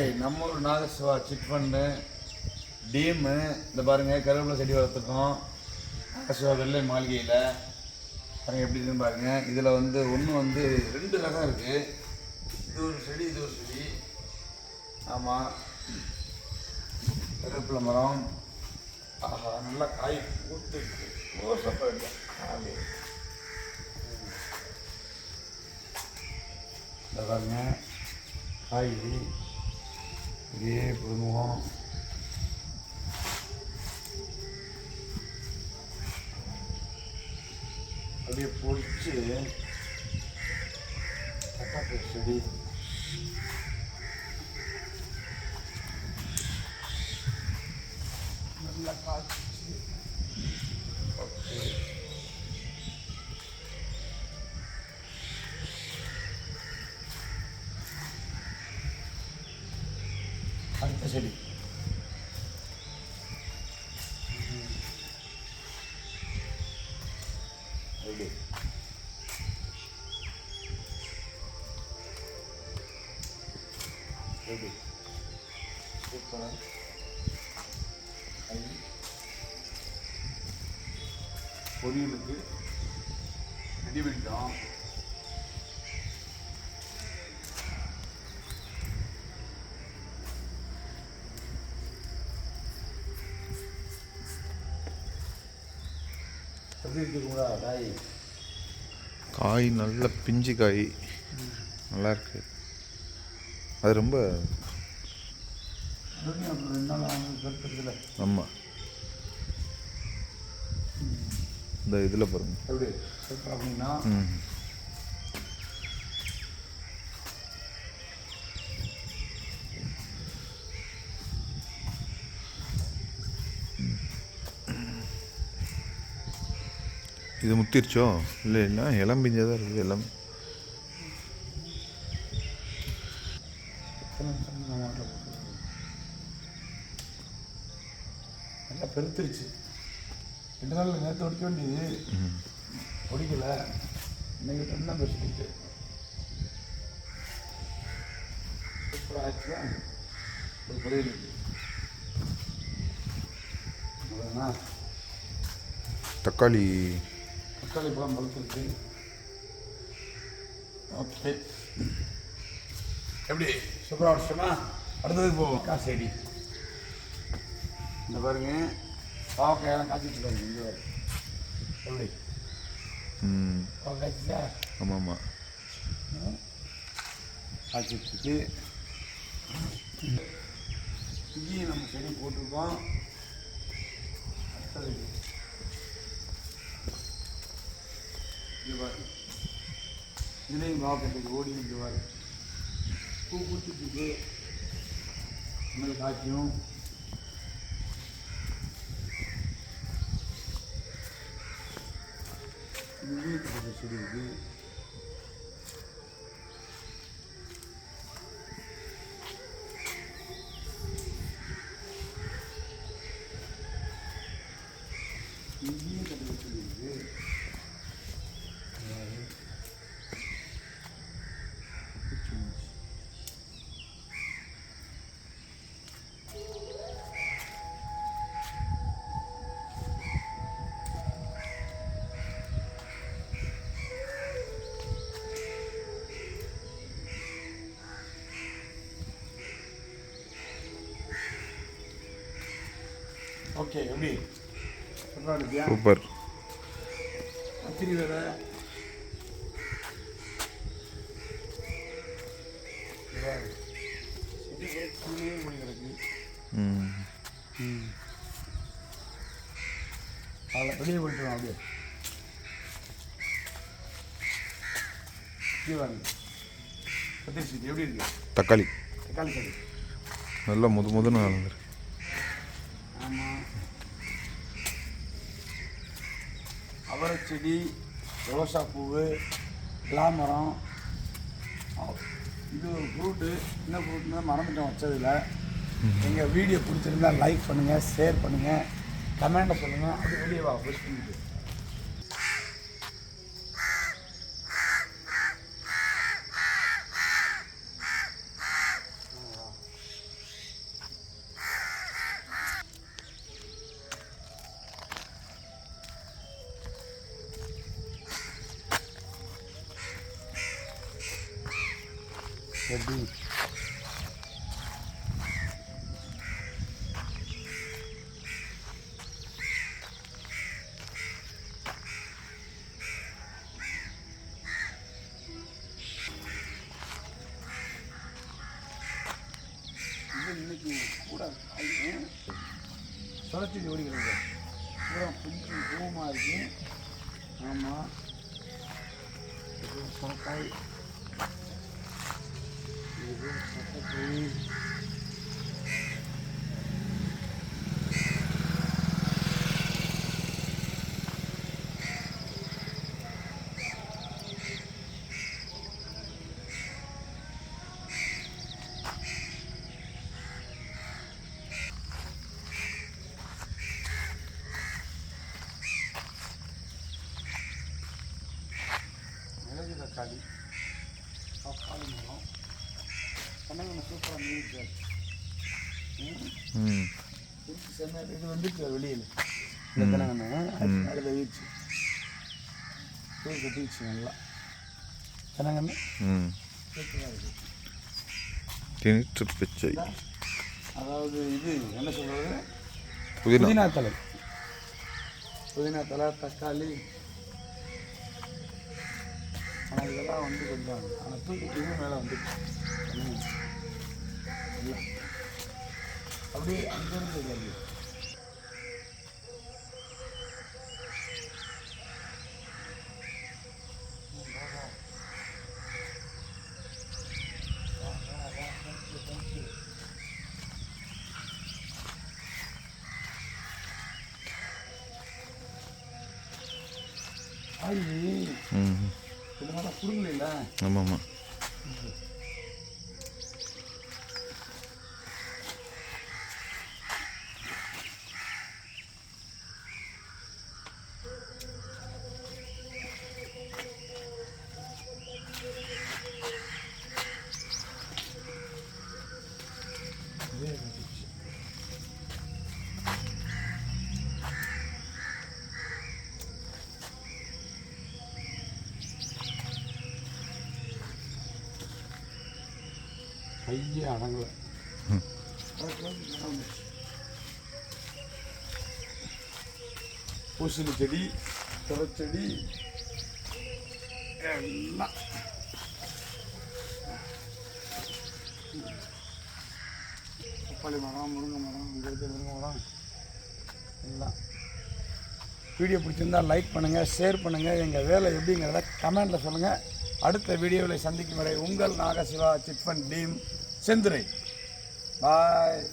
நம்ம ஒரு நாகசிவா chit fund team இந்த பாருங்கள் கருவேப்பிலை செடி வளர்த்துக்கோம். நாகசிவா வெள்ளை மாளிகையில் பாருங்கள் எப்படி இருக்குன்னு பாருங்கள். இதில் வந்து ஒன்று 2 ரகம் இருக்குது. இது ஒரு செடி, இது ஒரு செடி. ஆமாம், கருவேப்பிலை மரம். ஆஹா, நல்லா காய் பூத்து ஓசப்பட்டு காலி. இந்த பாருங்க காய் இதே புதுமுகம். அப்படியே பொறிச்சு தக்காளி செடி நல்லா காய்ச்சி. ஓகே, அடுத்த செடி ரெடி. ரெடி சூப்பராக பொரியலுக்கு ரெடி பண்ணிட்டோம். காய் நல்ல பிஞ்சு காய் நல்லா இருக்கு. அது ரொம்ப ஆமாம், இந்த இதில் பாருங்க. இது முத்திருச்சோ இல்லை இல்லை, இளம் பிஞ்சதாக இருக்குது. எல்லாம் நல்லா பெருத்துருச்சு. 2 நாளில் நேற்று ஒடிக்க வேண்டியது ஒடிக்கலை. இன்னைக்கு தான் பெருசுட்டு சூப்பராக ஆச்சுதான். ஒரு பொரியல் தக்காளி பழம் பழுத்துருக்கு. ஓகே, எப்படி சூப்பராக அடிச்சோமா? அடுத்ததுக்கு போவோம். செடி இந்த பாருங்க, பாவக்காயெல்லாம் காய்ச்சிட்டு பாருங்க. இங்கே வரும் எப்படி காய்ச்சிச்சா? ஆமாம் ஆமாம், காய்ச்சிட்டு இங்கேயும் நம்ம செடி போட்டிருக்கோம். அடுத்தது இதுலேயும் பாவக்காய் ஓடி விடுவார். பூ பூத்துட்டு மேலே காய்க்கும். செடி இருக்கு. இங்கேயும் செடி இருக்கு. ஓகே, எப்படி சூப்பராக இருக்கியா? சூப்பர். கத்திரி வேலை மணி கிடக்கு. அதில் வெளியே போயிட்டுருவோம். அப்படியே கத்திரி செடி எப்படி இருக்கு? தக்காளி செடி நல்லா முதுன்னு வளர்ந்துருக்கு. ஆமாம், அவரை செடி, ரோசா பூவு, மரம். இது ஒரு ஃப்ரூட்டு. என்ன ஃப்ரூட்னா மறந்துட்டோம் வச்சதில்லை. எங்கள் வீடியோ பிடிச்சிருந்தா லைக் பண்ணுங்கள், ஷேர் பண்ணுங்கள், கமெண்ட்டில் சொல்லுங்கள். அது வெளியே வா புஷ் பண்ணிட்டு. கட்டி இன்னைக்கு கூட சுழச்சி ஓடிக்கிறது பூரா கொஞ்சம் பூவமாக இருக்கு. ஆமாம், இது சரக்காய், இது சட்டக்காய், மிளகு தக்காளி, தக்காளி மரம், கண்ணங்க சூப்பராக மீன் சார். இது வந்துச்சு வெளியில் இந்த கண்ணங்கண்ணா அதில் வீச்சு தூள் கட்டிடுச்சு நல்லா. கண்ணங்கண்ணா சூப்பராக இருக்குது. கிணற்று பிச்சை, அதாவது இது என்ன சொல்கிறது, புதினா. புதினா தலை, புதினா தலை, தக்காளி. ஆனால் இதெல்லாம் வந்து கொஞ்சம் ஆனால் தூக்கிட்டு மேலே வந்துச்சு இல்லை அப்படியே அங்கேருந்து வருது. இதனால புடுங்கல இல்லை. ஆமாம் ஆமாம். கையே அடங்கலை. பூசணி செடி, துளச்செடி எல்லாம் பப்பாளி மரம், முருங்கை மரம், இங்கே இருக்க முருங்கை மரம் எல்லாம். வீடியோ பிடிச்சிருந்தால் லைக் பண்ணுங்கள், ஷேர் பண்ணுங்கள். எங்கள் வேலை எப்படிங்கிறத கமெண்டில் சொல்லுங்கள். அடுத்த வீடியோவில் சந்திக்கும் வரை உங்கள் நாகசிவா சிட் ஃபண்ட் டீம் செந்துரை. பாய்.